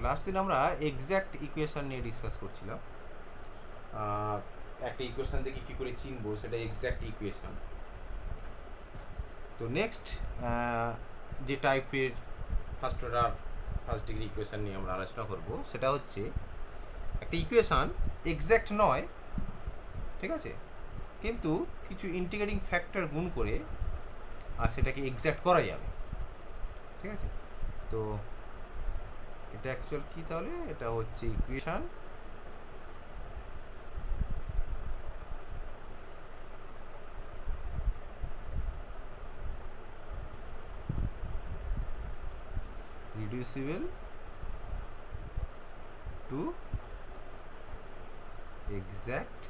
Last দিন আমরা exact equation নিয়ে ডিসকাস করছিলাম। একটা ইকুয়েশন দেখে কী করে চিনবো সেটা এক্স্যাক্ট ইকুয়েশন। তো নেক্সট যে টাইপের first order first degree equation নিয়ে আমরা আলোচনা করব সেটা হচ্ছে একটা ইকুয়েশন এক্স্যাক্ট নয়, ঠিক আছে, কিন্তু কিছু ইন্টিগ্রেটিং ফ্যাক্টর গুণ করে আর সেটাকে এক্স্যাক্ট করা যাবে, ঠিক আছে। তো এটা অ্যাকচুয়াল কি, তাহলে এটা হচ্ছে equation reducible to exact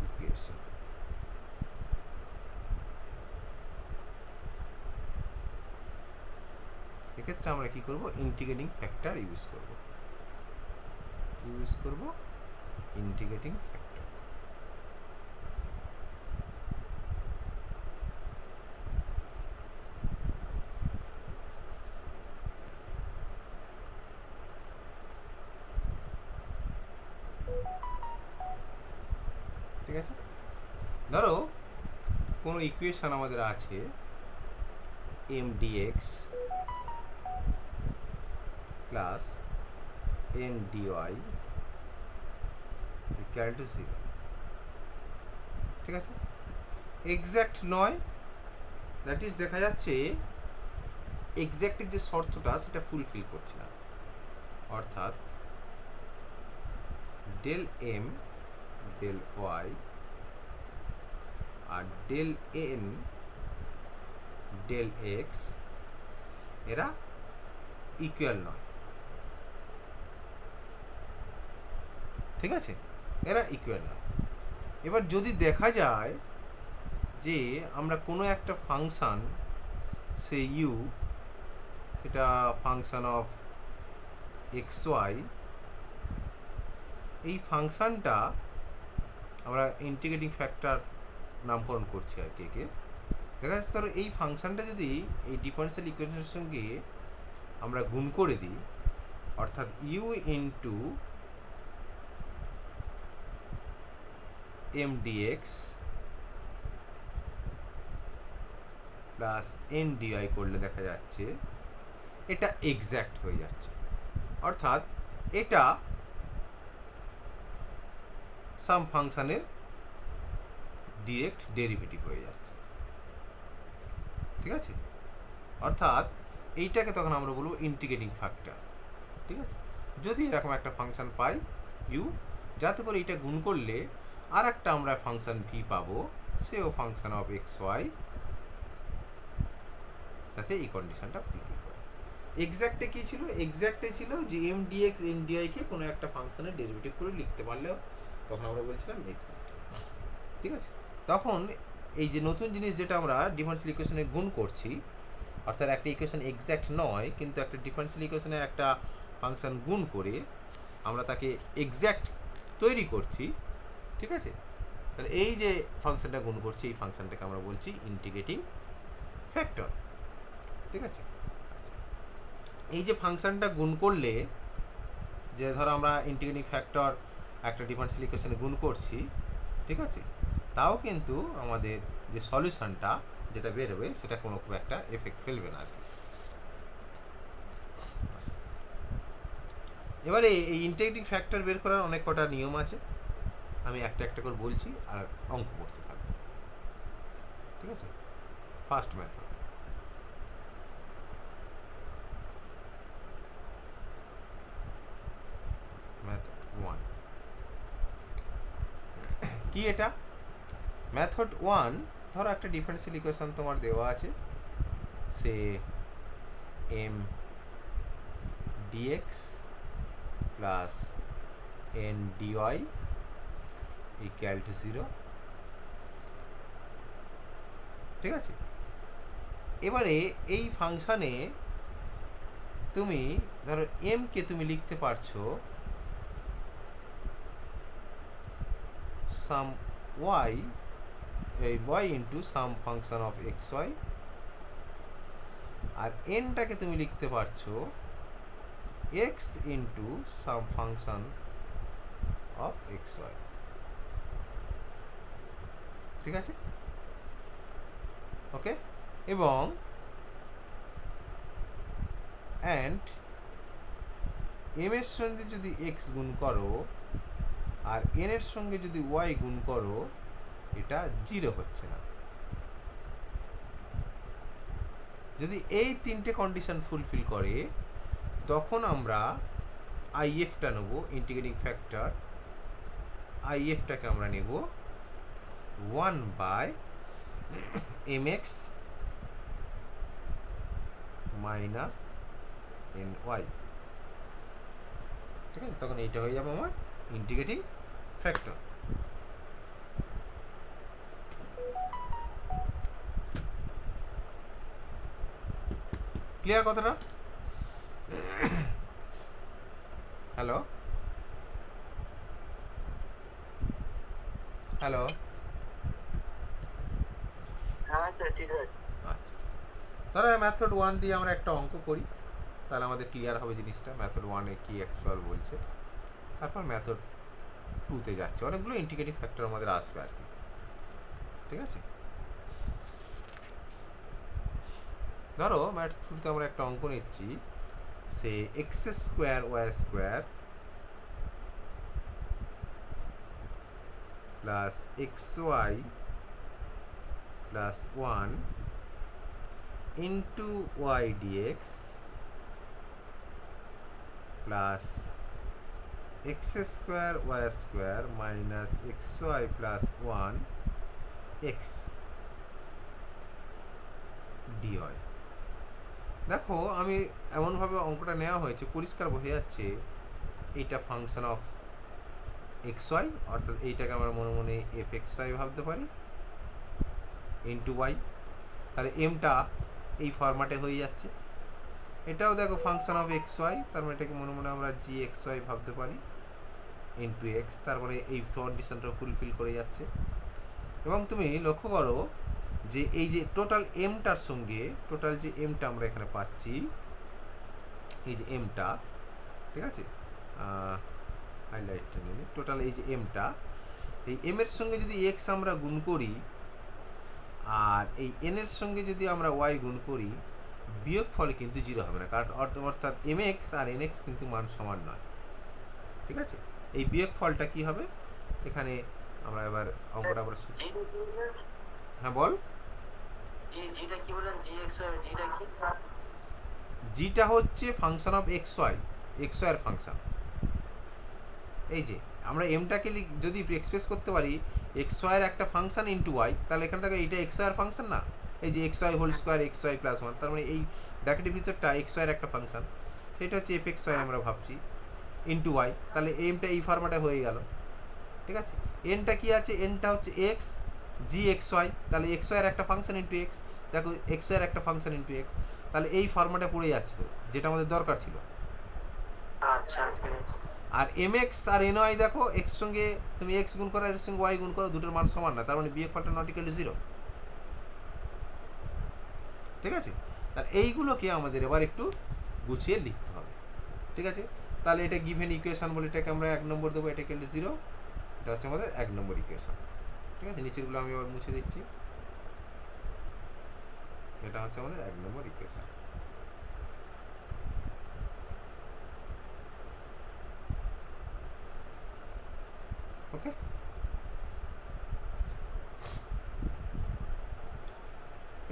equation. এক্ষেত্রে আমরা কি করব, ইন্টিগ্রেটিং ফ্যাক্টর ইউজ করব ইন্টিগ্রেটিং ফ্যাক্টর। ঠিক আছে, ধরো কোনো ইকুয়েশন আমাদের আছে M dx plus N dy equal to 0, ঠিক আছে। এক্স্যাক্ট নয়, দ্যাট ইজ দেখা যাচ্ছে এক্স্যাক্টের যে শর্তটা সেটা ফুলফিল করছে না, অর্থাৎ ডেল এম ডেল ওয়াই আর ডেল এন ডেল এক্স এরা ইকুয়াল নয়, ঠিক আছে, এরা ইকুয়াল নয়। এবার যদি দেখা যায় যে আমরা কোনো একটা ফাংশান, সে ইউ, সেটা ফাংশান অফ এক্স ওয়াই, এই ফাংশানটা আমরা ইন্টিগ্রেটিং ফ্যাক্টর নামকরণ করছি আর কি একে। দেখা যাচ্ছে ধরো এই ফাংশানটা যদি এই ডিফারেন্সিয়াল ইকুয়েশনের সঙ্গে আমরা গুণ করে দিই, অর্থাৎ u into M dx plus N dy করলে দেখা যাচ্ছে এটা এক্স্যাক্ট হয়ে যাচ্ছে, অর্থাৎ এটা সাম ফাংশানের ডিরেক্ট ডেরিভেটিভ হয়ে যাচ্ছে, ঠিক আছে। অর্থাৎ এইটাকে তখন আমরা বলবো ইন্টিগ্রেটিং ফ্যাক্টর, ঠিক আছে। যদি এরকম একটা ফাংশন পাই ইউ, যাতে করে এটা গুণ করলে আর একটা আমরা ফাংশন ভি পাবো, সেও ফাংশন অফ এক্স ওয়াই, যাতে এই কন্ডিশনটা ফুলফিল করে। এক্স্যাক্টে কী ছিল, এক্স্যাক্টে ছিল যে এম ডিএক্স এন ডিআইকে কোনো একটা ফাংশনের ডেরিভেটিভ করে লিখতে পারলেও তখন আমরা বলছিলাম এক্স্যাক্ট, ঠিক আছে। তখন এই যে নতুন জিনিস যেটা আমরা ডিফারেন্সিয়াল ইকুয়েশনে গুণ করছি, অর্থাৎ একটা ইকুয়েশন এক্স্যাক্ট নয় কিন্তু একটা ডিফারেন্সিয়াল ইকুয়েশনে একটা ফাংশন গুণ করে আমরা তাকে এক্স্যাক্ট তৈরি করছি, ঠিক আছে। তাহলে এই যে ফাংশনটা গুণ করছি এই ফাংশনটাকে আমরা বলছি ইন্টিগ্রেটিং ফ্যাক্টর, ঠিক আছে। এই যে ফাংশনটা গুণ করলে, যে ধরো আমরা ইন্টিগ্রেটিং ফ্যাক্টর একটা ডিফারেন্সিয়াল ইকুয়েশনে গুণ করছি, ঠিক আছে, তাও কিন্তু আমাদের যে সলিউশনটা যেটা বেরোবে সেটা কোনো খুব একটা এফেক্ট ফেলবে না আর কি। এবারে এই ইন্টিগ্রেটিং ফ্যাক্টর বের করার অনেক কটা নিয়ম আছে, আমি একটা একটা করে বলছি আর অঙ্ক করতে থাকবো, ঠিক আছে। ফার্স্ট মেথড, মেথড 1 কি, এটা মেথড 1। ধরো একটা ডিফারেন্সিয়াল ইকুয়েশন তোমার দেওয়া আছে, say M dx plus N dy equal to 0, ঠিক আছে। এবারে এই ফাংশানে তুমি ধরো এম কে তুমি লিখতে পারছো সাম ওয়াই, এই y into some function of x y, আর এনটাকে তুমি লিখতে পারছো x into some function of xy, ঠিক আছে? ওকে, এবং অ্যান্ড m এর সঙ্গে যদি x গুণ করো আর n এর সঙ্গে যদি y গুণ করো, এটা 0 হচ্ছে না। যদি এই তিনটে কন্ডিশন ফুলফিল করে তখন আমরা আইএফটা নেব, ইন্টিগ্রেটিং ফ্যাক্টর আইএফটাকে আমরা নেব 1/mx মাইনাস ny, ঠিক আছে? তখন এইটা হয়ে যাবে আমার ইন্টিগ্রেটিং ফ্যাক্টর। ক্লিয়ার কথাটা? হ্যালো হ্যালো, হ্যাঁ স্যার ঠিক আছে। আচ্ছা, ধরো মেথড 1 দিয়ে আমরা একটা অঙ্ক করি, তাহলে আমাদের ক্লিয়ার হবে জিনিসটা মেথড 1-এ কি অ্যাকচুয়াল বলছে। তারপর মেথড 2-তে যাচ্ছে, অনেকগুলো ইন্টিগ্রেটিং ফ্যাক্টর আমাদের আসবে আর কি, ঠিক আছে? ধরো মেথড 2-তে আমরা একটা অঙ্ক নিচ্ছি, say x square y square plus x y plus 1 into y dx plus x square y square minus x y plus 1 x d হয়। দেখো আমি এমনভাবে অঙ্কটা নেওয়া হয়েছে, পরিষ্কার বোঝা যাচ্ছে এইটা ফাংশন অফ এক্স ওয়াই, অর্থাৎ এইটাকে আমরা মনে মনে এফ এক্স ওয়াই ভাবতে পারি ইন্টু ওয়াই, তাহলে এমটা এই ফরম্যাটে হয়ে যাচ্ছে। এটাও দেখো ফাংশন অফ এক্স ওয়াই, তার মানে এটাকে মনে মনে আমরা জি এক্স ওয়াই ভাবতে পারি ইন্টু এক্স, তারপরে এই কন্ডিশনটা ফুলফিল করে যাচ্ছে। এবং তুমি লক্ষ্য করো যে এই যে টোটাল এমটার সঙ্গে টোটাল যে এমটা আমরা এখানে পাচ্ছি, এই যে এমটা, ঠিক আছে, হাইলাইটটা নিয়ে টোটাল এই যে এমটা, এই এম এর সঙ্গে যদি এক্স আমরা গুণ করি আর এই এন এর সঙ্গে যদি আমরা ওয়াই গুণ করি, বিয়োগ ফলে কিন্তু 0 হবে না, কারণ অর্থাৎ এম এক্স আর এন এক্স কিন্তু মান সমান নয়, ঠিক আছে? এই বিয়োগ ফলটা কি হবে এখানে, আমরা এবার অঙ্কটা আবার হ্যাঁ বল। জিটা কি বলেন? জি এক্স ওয়াই জিটা কি? জিটা হচ্ছে function of x y, x y এর ফাংশন। এই যে আমরা এমটাকে যদি এক্সপ্রেস করতে পারি এক্স ওয়াই এর একটা ফাংশন ইন্টু ওয়াই, তাহলে এখান থেকে এইটা এক্স ওয়াই এর ফাংশন না, এই যে x y whole square x y plus 1, তার মানে এই ব্র্যাকেটের ভিতরটা এক্স ওয়াই এর একটা ফাংশন, সেটা হচ্ছে এফ এক্স ওয়াই আমরা ভাবছি ইন্টু ওয়াই, তাহলে এমটা এই ফরম্যাটে হয়ে গেল, ঠিক আছে? এনটা কি আছে? এনটা হচ্ছে এক্স জি এক্স ওয়াই, তাহলে এক্স ওয়াই এর একটা ফাংশন ইন্টু এক্স, দেখো এক্স ওয়াই এর একটা ফাংশন ইন্টু এক্স, তাহলে এই ফরম্যাটে পড়ে যাচ্ছে তো, যেটা আমাদের দরকার ছিল। আচ্ছা, আর এম এক্স আর এন ওয়াই দেখো, এক্স সঙ্গে তুমি এক্স গুণ করো, এর সঙ্গে ওয়াই গুণ করো, দুটোর মান সমান না, তার মানে বিয়োগ ফলটা নট ইকুয়াল টু 0, ঠিক আছে? তাহলে এইগুলোকে আমাদের এবার একটু গুছিয়ে লিখতে হবে, ঠিক আছে? তাহলে এটা গিভেন ইকুয়েশন বলে এটাকে আমরা 1 নম্বর দেবো, এটা ইকুয়াল টু 0, এটা হচ্ছে আমাদের 1 নম্বর ইকুয়েশন, ঠিক আছে? নিচেরগুলো আমি আবার মুছে দিচ্ছি, এটা হচ্ছে আমাদের 1 নম্বর ইকুয়েশন। ওকে,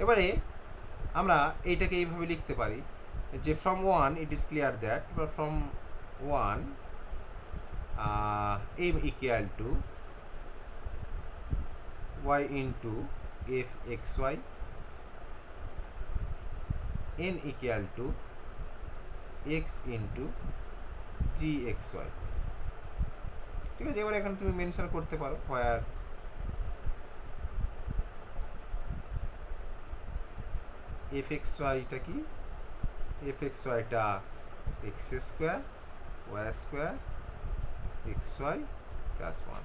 এবারে আমরা এইটাকে এইভাবে লিখতে পারি যে from 1 it is clear that, from 1 m equal to y into f x y, n equal to x into g x y, ঠিক আছে? এবার এখানে তুমি মেনশন করতে পারো হোয়ার এফ এক্স ওয়াইটা কি, এফ এক্স ওয়াইটা x square y square x y plus 1,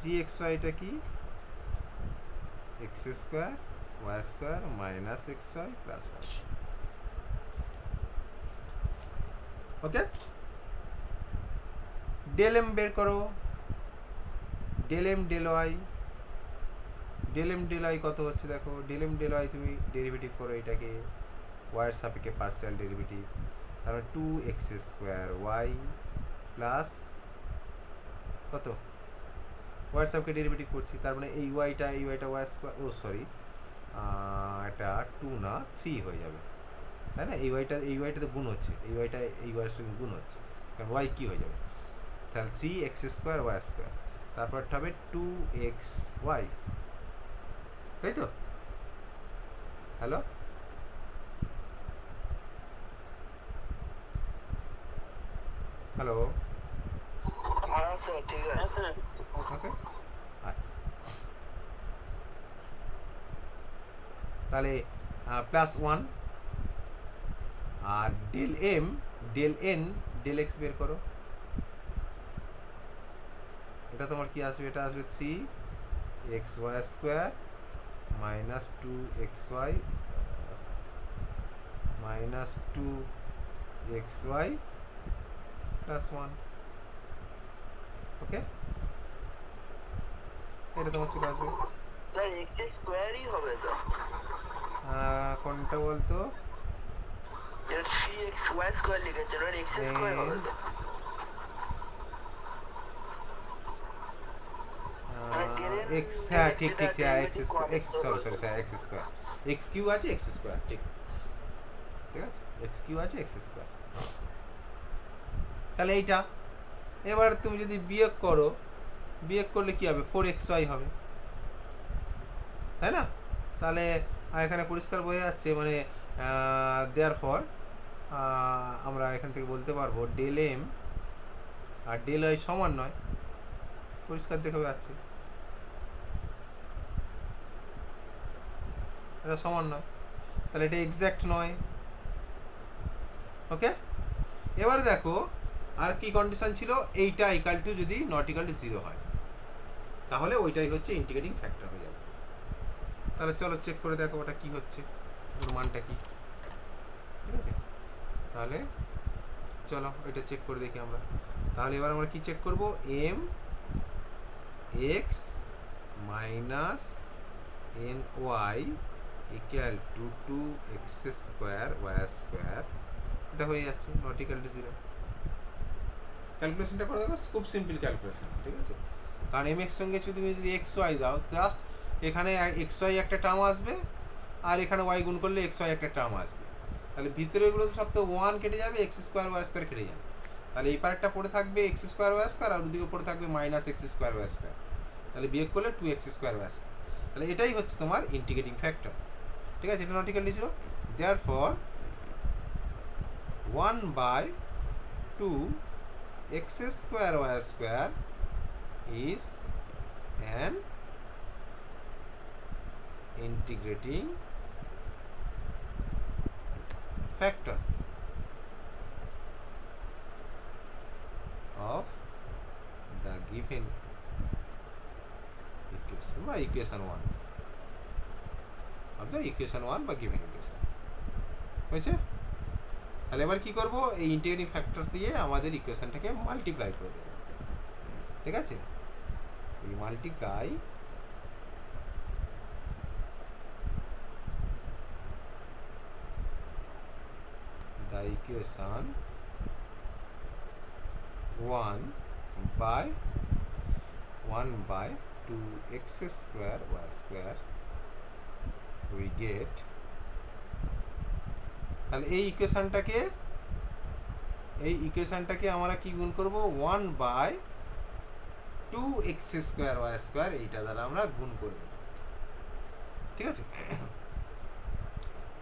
g x ওয়াইটা কি, x square y square minus x y plus 1। Okay, del M বের করো, del M del y, del M del y কত হচ্ছে দেখো, ডেল এম ডেল ওয়াই তুমি derivative করো এটাকে ওয়াইয়ের সাপেক্ষে পার্সিয়াল ডেরিভেটিভ, তারপরে 2x² ওয়াই প্লাস কত ওয়াইয়ের সাপেক্ষে ডেরিভেটিভ করছি, তার মানে এই ওয়াইটা ওয়াই স্কোয়ার, ও সরি এটা 2 না 3 হয়ে যাবে, তাই না? এই ওয়াইটা তো গুণ হচ্ছে, এই ওয়াইয়ের সঙ্গে গুণ হচ্ছে, কারণ ওয়াই কী হয়ে যাবে, তাহলে 3x² ওয়াই স্কোয়ার, তারপরটা হবে 2xy, তাই তো? হ্যালো, হ্যালো, হ্যাঁ স্যার ঠিক আছে। ওকে, আচ্ছা, তাহলে +1 আর del M del N del x বের করো, এটা তোমার কি আসবে, এটা আসবে 3xy² minus 2xy minus 2xy plus 1, ওকে, এটা তোমার চলে আসবে। স্যার এক্স স্কোয়ারই হবে তো? কোনটা বলতো, এটা 3xy স্কোয়ার লিখেছেন, আর এক্স স্কোয়ার হবে তো? এক্স, হ্যাঁ ঠিক ঠিক, হ্যাঁ এক্স স্কোয়ার, এক্স সরি হ্যাঁ এক্স স্কোয়ার, এক্স কিউ আছে এক্স স্কোয়ার, ঠিক ঠিক আছে, এক্স কিউ আছে এক্স স্কোয়ার, তাহলে এইটা এবার তুমি যদি বিয়োগ করো, বিয়োগ করলে কি হবে, 4xy হবে, তাই না? তাহলে এখানে পরিষ্কার বোঝা যাচ্ছে, মানে দেয়ার ফর আমরা এখান থেকে বলতে পারবো del M R del Y সমান নয়, পরিষ্কার দেখে যাচ্ছে এটা সমান নয়, তাহলে এটা এক্স্যাক্ট নয়, ওকে। এবারে দেখো আর কি কন্ডিশন ছিল, এইটা ইকাল টু যদি নট ইকাল টু 0 হয়, তাহলে ওইটাই হচ্ছে ইন্টিগ্রেটিং ফ্যাক্টর হয়ে যাবে। তাহলে চলো চেক করে দেখো ওটা কি হচ্ছে, ওর মানটা কি, ঠিক আছে? তাহলে চলো এটা চেক করে দেখি আমরা। তাহলে এবার আমরা কি চেক করব, M x minus N y equal to 2x² y square, এটা হয়ে যাচ্ছে নট ইকুয়াল টু 0। ক্যালকুলেশনটা করে দেখো, খুব সিম্পল ক্যালকুলেশন, ঠিক আছে? কারণ এম এক্স সঙ্গে তুমি যদি এক্স ওয়াই দাও, জাস্ট এখানে এক্স ওয়াই একটা টার্ম আসবে, আর এখানে ওয়াই গুণ করলে এক্স ওয়াই একটা টার্ম আসবে, তাহলে ভিতরেগুলো তো সব তো 1 কেটে যাবে, x² ওয়াই স্কোয়ার কেটে যাবে, তাহলে এই পারেরটা পড়ে থাকবে x² ওয়াই স্কোয়ার, আর ওদিকে পড়ে থাকবে -x² ওয়াই স্কোয়ার, তাহলে বিয়োগ করলে 2x² ওয়াই স্কোয়ার, তাহলে এটাই হচ্ছে তোমার ইন্টিগ্রেটিং ফ্যাক্টর, ঠিক আছে? এটা not equal to 0, therefore 1/2x² y square is an integrating factor of the given equation বা equation 1 of the equation 1 বা given equation, হয়েছে? তাহলে এবার কি করব, এই ইন্টিগ্রেটিং ফ্যাক্টর দিয়ে আমাদের ইকুয়েশনটাকে মাল্টিপ্লাই করে দেব, ঠিক আছে? এই multiply the equation 1/2x² y square we get, তাহলে এই ইকুয়েশনটাকে আমরা কি গুণ করব, 1/2x² y square, এইটা দ্বারা আমরা গুণ করে দেব, ঠিক আছে?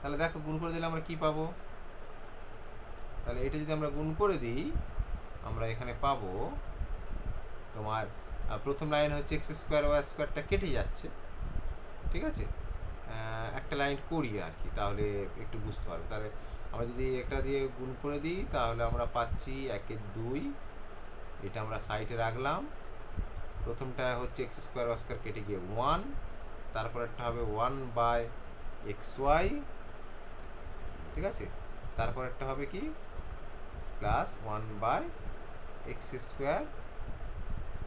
তাহলে দেখো গুণ করে দিলে আমরা কি পাবো, তাহলে এটা যদি আমরা গুণ করে দিই, আমরা এখানে পাবো তোমার প্রথম লাইন হচ্ছে x² ওয়াই স্কোয়ারটা কেটে যাচ্ছে, ঠিক আছে? একটা লাইন করি আর কি, তাহলে একটু বুঝতে পারবে। তাহলে আমরা যদি একটা দিয়ে গুণ করে দিই, তাহলে আমরা পাচ্ছি 1/2, এটা আমরা সাইডে রাখলাম, প্রথমটা হচ্ছে x² ওয়াই স্কোয়ার কেটে গিয়ে 1, তারপর একটা হবে 1/xy, ঠিক আছে? তারপর একটা হবে কি প্লাস 1/x²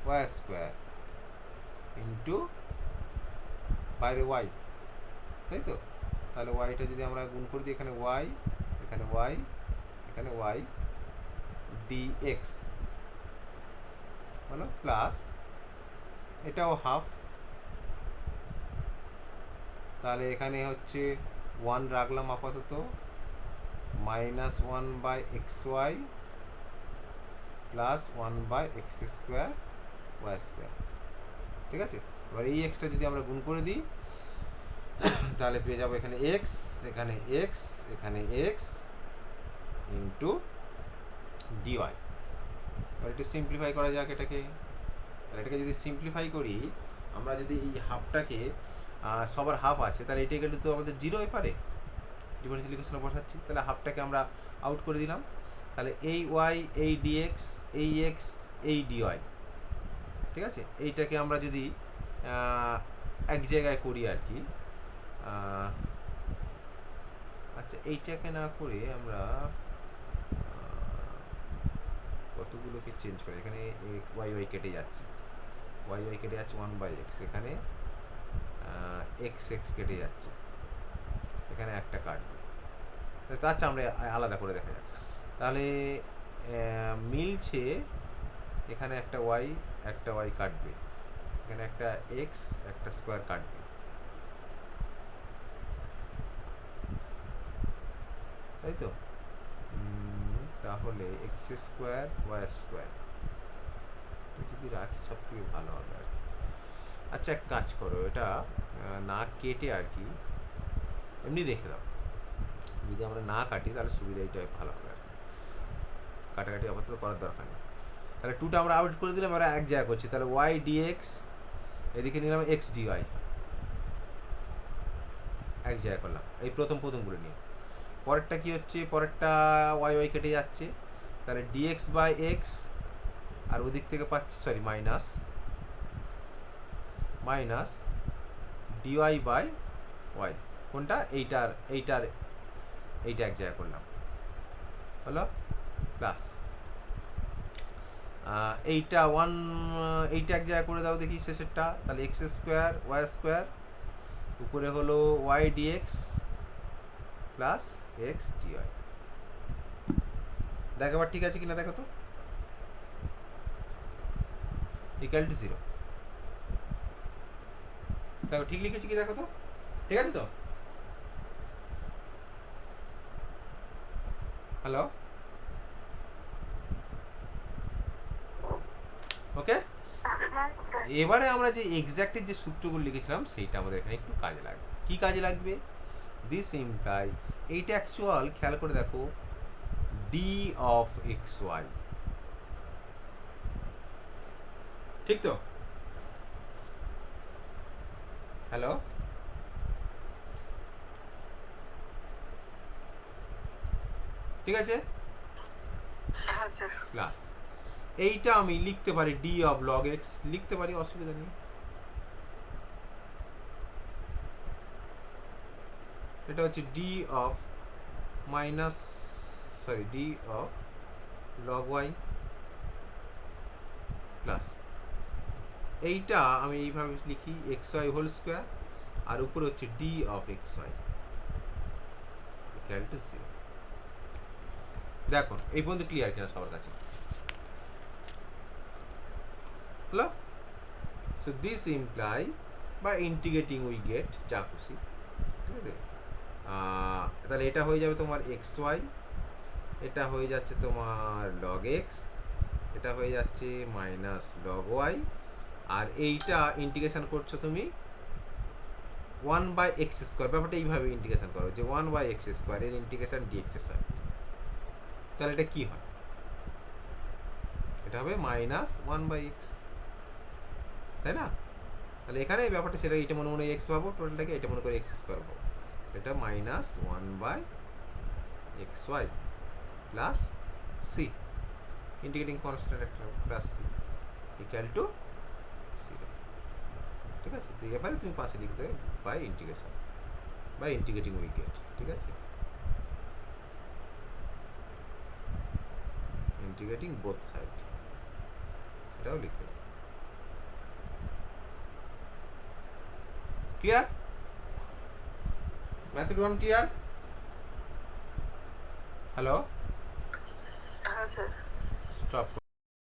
y² ইন্টু বাইরে y, তাই তো? তাহলে ওয়াইটা যদি আমরা গুণ করে দিই, এখানে y, এখানে y, এখানে y dx হলো প্লাস এটাও হাফ, তাহলে এখানে হচ্ছে 1 রাখলাম আপাতত, -1/xy প্লাস 1/x² y², ঠিক আছে? এবার এই এক্সটা যদি আমরা গুণ করে দিই তাহলে পেয়ে যাবো এখানে x, এখানে x, এখানে x ইন্টু dy। এবার একটু সিম্পলিফাই করা যাক এটাকে। তাহলে এটাকে যদি সিম্পলিফাই করি, আমরা যদি এই হাফটাকে সবার হাফ আছে, তাহলে এটা গেলে তো আমাদের 0 হয়ে পারে, ডিফারেন্সিয়াল ইকুয়েশনে বসাচ্ছি, তাহলে হাফটাকে আমরা আউট করে দিলাম। তাহলে এই y, এই dx, এই x, এই dy, ঠিক আছে? এইটাকে আমরা যদি এক জায়গায় করি আর কি, আচ্ছা এইটাকে না করে আমরা কতগুলোকে চেঞ্জ করি, এখানে y কেটে যাচ্ছে, y কেটে যাচ্ছে 1/x, এখানে x কেটে যাচ্ছে, এখানে একটা কাটবে, তার চেয়ে আমরা আলাদা করে দেখা যাক। তাহলে মিলছে, এখানে একটা y কাটবে, এখানে একটা x একটা স্কোয়ার কাটবে, তাই তো? তাহলে x² y² যদি রাখি সব থেকে ভালো হবে আর কি। আচ্ছা এক কাজ করো, এটা না কেটে আর কি এমনি রেখে দাও, যদি আমরা না কাটি তাহলে সুবিধা এইটাই ভালো হবে আর কি, কাটাকাটি আপাতত করার দরকার নেই। তাহলে 2টা আমরা আউট করে দিলাম, আমরা এক জায়গা করছি, তাহলে y dx, এদিকে নিলাম x dy, এক জায়গা করলাম এই প্রথমগুলো নিয়ে। পরেরটা কি হচ্ছে, পরেরটা y কেটে যাচ্ছে, তাহলে dx/x, আর ওদিক থেকে পাচ্ছি মাইনাস dy/y, কোনটা? এইটা এক জায়গায় করলাম, হলো প্লাস এইটা এইটা এক জায়গায় করে দাও দেখি শেষেরটা, তাহলে x² y², উপরে হলো y dx plus x dy। দেখো এবার ঠিক আছে কিনা দেখো তো, ইকুয়াল টু 0, দেখো ঠিক লিখেছি কি দেখো তো, ঠিক আছে তো? হ্যালো, ওকে। এবারে আমরা যে এক্স্যাক্টের যে সূত্রগুলো লিখেছিলাম সেইটা আমাদের এখানে একটু কাজে লাগবে। কি কাজে লাগবে? দিস ইমপ্লাই, এইটা অ্যাকচুয়াল খেয়াল করে দেখো, d of xy, ঠিক তো? হ্যালো, ঠিক আছে? হ্যাঁ স্যার। প্লাস এইটা আমি লিখতে পারি d of log x, লিখতে পারি, অসুবিধা নেই। এটা হচ্ছে d of log y plus এইটা আমি এইভাবে লিখি xy হোল স্কোয়ার, আর উপরে হচ্ছে d of xy equal to 0। দেখো এই পর্যন্ত ক্লিয়ার কিনা সবার কাছে? হলো? সো দিস ইমপ্লাই বা ইন্টিগ্রেটিং উই গেট যা খুশি, ঠিক আছে? তাহলে এটা হয়ে যাবে তোমার xy, এটা হয়ে যাচ্ছে তোমার log x, এটা হয়ে যাচ্ছে মাইনাস log y, আর এইটা ইন্টিগ্রেশন করছো তুমি 1/x², ব্যাপারটা এইভাবে ইন্টিগ্রেশন করো যে 1/x² এর ইন্টিগ্রেশন dx এর সাথে, তাহলে এটা কি হয়? এটা হবে -1/x, তাই না? তাহলে এখানে ব্যাপারটা সেটা, এটা মনে মনে x পাবো টোটালটাকে, এটা মনে করে x² পাবো, এটা -1/xy plus c, integrating constant একটা প্লাস c ইকুয়াল টু 0, ঠিক আছে? তো এবারে তুমি পাশে লিখতে হবে by integration, by integrating we get, ঠিক আছে? ইন্টিগ্রেটিং বোথ সাইড, এটাও লিখতে পারি। ক্লিয়ার? Method 1 clear? হ্যালো, হ্যাঁ স্যার। স্টপ।